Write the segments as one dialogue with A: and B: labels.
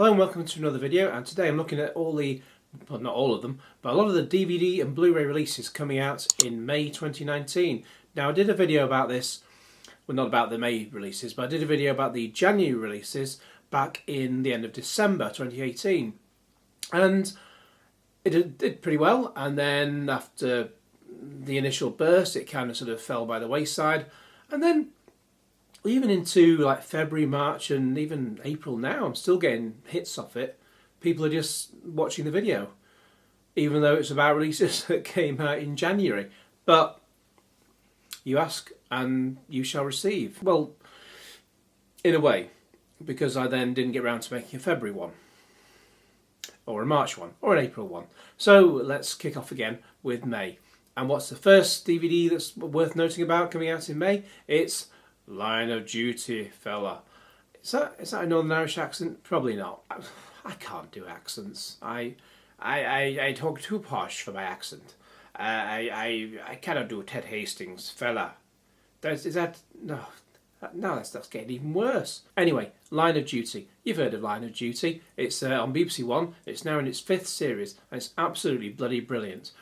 A: Hello and welcome to another video, and today I'm looking at all the, well, not all of them, but a lot of the DVD and Blu-ray releases coming out in May 2019. Now I did a video about this, well not about the May releases, but I did a video about the January releases back in the end of December 2018. And it did pretty well, and then after the initial burst it kind of sort of fell by the wayside, and then even into like February, March and even April now, I'm still getting hits off it. People are just watching the video, even though it's about releases that came out in January. But you ask and you shall receive. Well, in a way, because I then didn't get around to making a February one, or a March one, or an April one. So let's kick off again with May. And what's the first DVD that's worth noting about coming out in May? It's Line of Duty, fella. Is that a Northern Irish accent? Probably not. I can't do accents. I talk too posh for my accent. I cannot do Ted Hastings, fella. No, that's getting even worse. Anyway, Line of Duty. You've heard of Line of Duty. It's on BBC One. It's now in its 5th series, and it's absolutely bloody brilliant.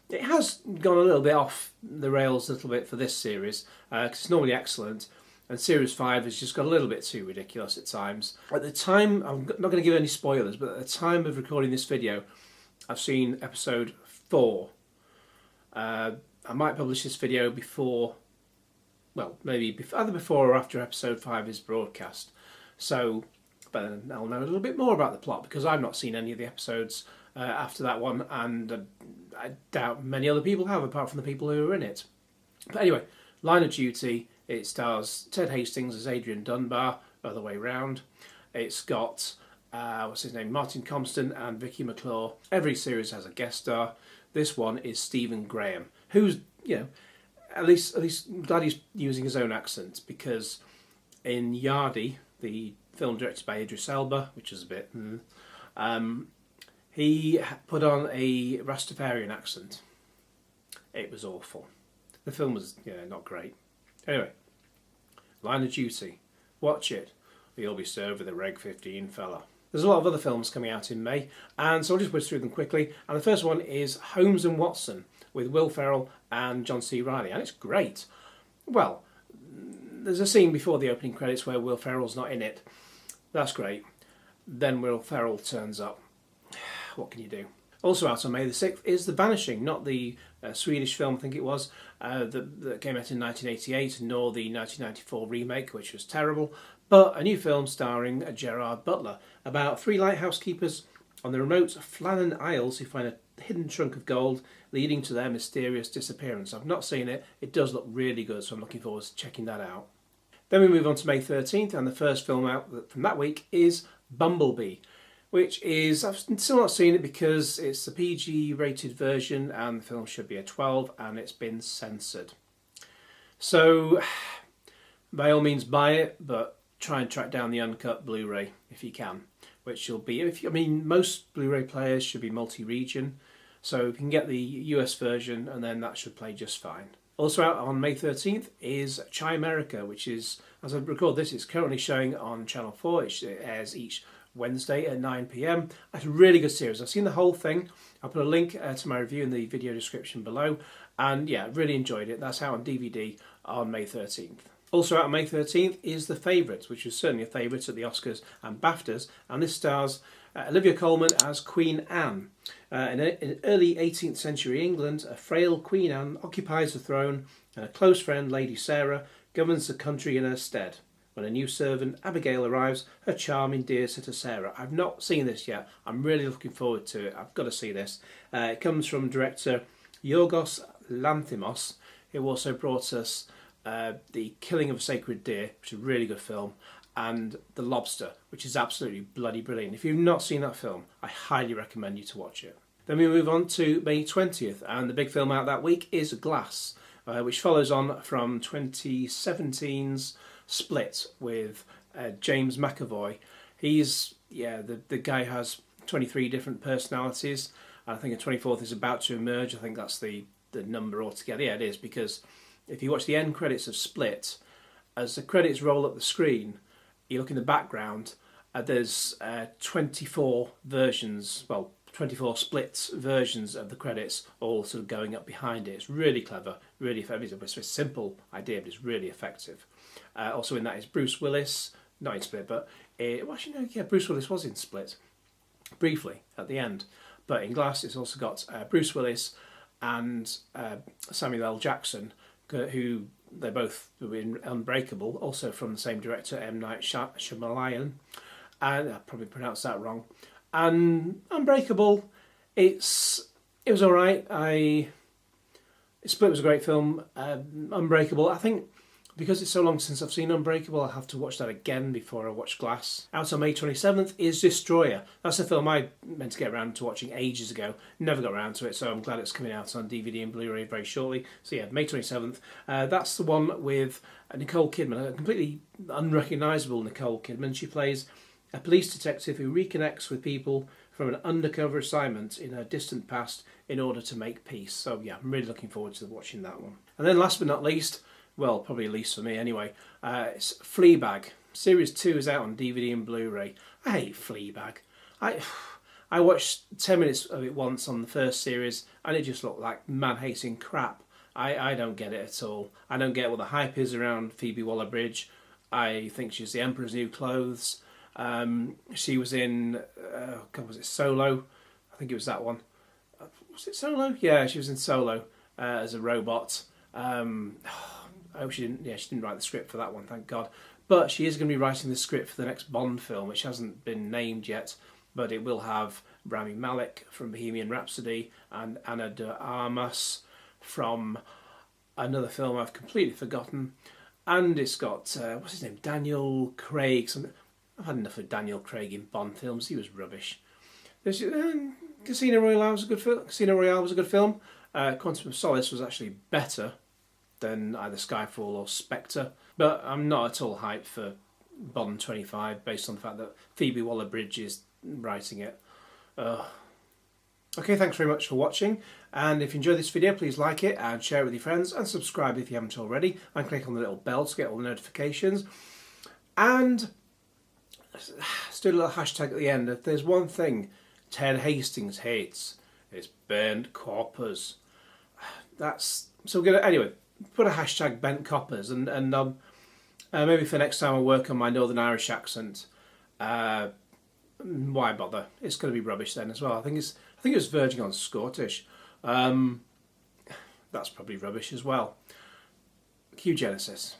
A: It has gone a little bit off the rails a little bit for this series, because it's normally excellent, and Series 5 has just got a little bit too ridiculous at times. At the time, I'm not going to give any spoilers, but at the time of recording this video, I've seen episode 4. I might publish this video before, well, maybe either before or after episode 5 is broadcast. So, but then I'll know a little bit more about the plot, because I've not seen any of the episodes after that one, and I doubt many other people have, apart from the people who are in it. But anyway, Line of Duty, it stars Ted Hastings as Adrian Dunbar, other way round. It's got, what's his name, Martin Compston and Vicky McClure. Every series has a guest star. This one is Stephen Graham, who's, you know, at least glad he's using his own accent, because in Yardie, the film directed by Idris Elba, which is a bit, he put on a Rastafarian accent. It was awful. The film was, not great. Anyway, Line of Duty. Watch it, or you'll be served with a Reg 15, fella. There's a lot of other films coming out in May, and so I'll just whiz through them quickly. And the first one is Holmes and Watson, with Will Ferrell and John C. Reilly, and it's great. Well, there's a scene before the opening credits where Will Ferrell's not in it. That's great. Then Will Ferrell turns up. What can you do? Also out on May the 6th is The Vanishing, not the Swedish film, I think it was, that came out in 1988, nor the 1994 remake, which was terrible, but a new film starring Gerard Butler about 3 lighthouse keepers on the remote Flannan Isles who find a hidden trunk of gold leading to their mysterious disappearance. I've not seen it. It does look really good, so I'm looking forward to checking that out. Then we move on to May 13th, and the first film out from that week is Bumblebee, which is, I've still not seen it because it's the PG rated version and the film should be a 12 and it's been censored. So by all means buy it, but try and track down the uncut Blu-ray if you can, which will be, most Blu-ray players should be multi-region, so you can get the US version and then that should play just fine. Also out on May 13th is Chimerica, which is, as I record this, it's currently showing on Channel 4. It airs each Wednesday at 9 PM. It's a really good series. I've seen the whole thing. I'll put a link to my review in the video description below. And yeah, really enjoyed it. That's out on DVD on May 13th. Also out on May 13th is The Favourite, which was certainly a favourite at the Oscars and BAFTAs. And this stars Olivia Colman as Queen Anne. In early 18th century England, a frail Queen Anne occupies the throne and a close friend, Lady Sarah, governs the country in her stead. When a new servant, Abigail, arrives, her charm endears her to Sarah. I've not seen this yet. I'm really looking forward to it. I've got to see this. It comes from director Yorgos Lanthimos, who also brought us The Killing of a Sacred Deer, which is a really good film, and The Lobster, which is absolutely bloody brilliant. If you've not seen that film, I highly recommend you to watch it. Then we move on to May 20th, and the big film out that week is Glass, which follows on from 2017's Split with James McAvoy. He's, the guy has 23 different personalities. I think a 24th is about to emerge. I think that's the number altogether. Yeah, it is, because if you watch the end credits of Split, as the credits roll up the screen, you look in the background There's 24 versions, well, 24 split versions of the credits, all sort of going up behind it. It's really clever, really effective. It's a simple idea, but it's really effective. Also in that is Bruce Willis, not in Split, but well, actually no, yeah, Bruce Willis was in Split briefly at the end. But in Glass, it's also got Bruce Willis and Samuel L. Jackson, who they both were in Unbreakable, also from the same director, M. Night Shyamalan. And I probably pronounced that wrong. And Unbreakable, it was all right. Split was a great film. Unbreakable, I think, because it's so long since I've seen Unbreakable, I'll have to watch that again before I watch Glass. Out on May 27th is Destroyer. That's a film I meant to get around to watching ages ago. Never got around to it, so I'm glad it's coming out on DVD and Blu-ray very shortly. So yeah, May 27th. That's the one with Nicole Kidman, a completely unrecognisable Nicole Kidman. She plays a police detective who reconnects with people from an undercover assignment in her distant past in order to make peace. So yeah, I'm really looking forward to watching that one. And then last but not least, well, probably least for me anyway, it's Fleabag. Series 2 is out on DVD and Blu-ray. I hate Fleabag. I watched 10 minutes of it once on the first series and it just looked like man-hating crap. I don't get it at all. I don't get what the hype is around Phoebe Waller-Bridge. I think she's the Emperor's New Clothes. She was in, God, was it Solo? I think it was that one. Was it Solo? Yeah, she was in Solo as a robot. Oh, she didn't. Yeah, she didn't write the script for that one, thank God. But she is going to be writing the script for the next Bond film, which hasn't been named yet. But it will have Rami Malek from Bohemian Rhapsody and Ana de Armas from another film I've completely forgotten. And it's got what's his name, Daniel Craig. I've had enough of Daniel Craig in Bond films. He was rubbish. There's, Casino Royale was a good film. Casino Royale was a good film. Quantum of Solace was actually better than either Skyfall or Spectre. But I'm not at all hyped for Bond 25 based on the fact that Phoebe Waller-Bridge is writing it. Okay, thanks very much for watching. And if you enjoyed this video, please like it and share it with your friends and subscribe if you haven't already. And click on the little bell to get all the notifications. And let's do a little hashtag at the end. If there's one thing Ted Hastings hates, it's burnt coppers. That's so we're gonna anyway. Put a hashtag bent coppers and maybe for next time I'll work on my Northern Irish accent. Why bother? It's going to be rubbish then as well. I think it's verging on Scottish. That's probably rubbish as well. Cue Genesis.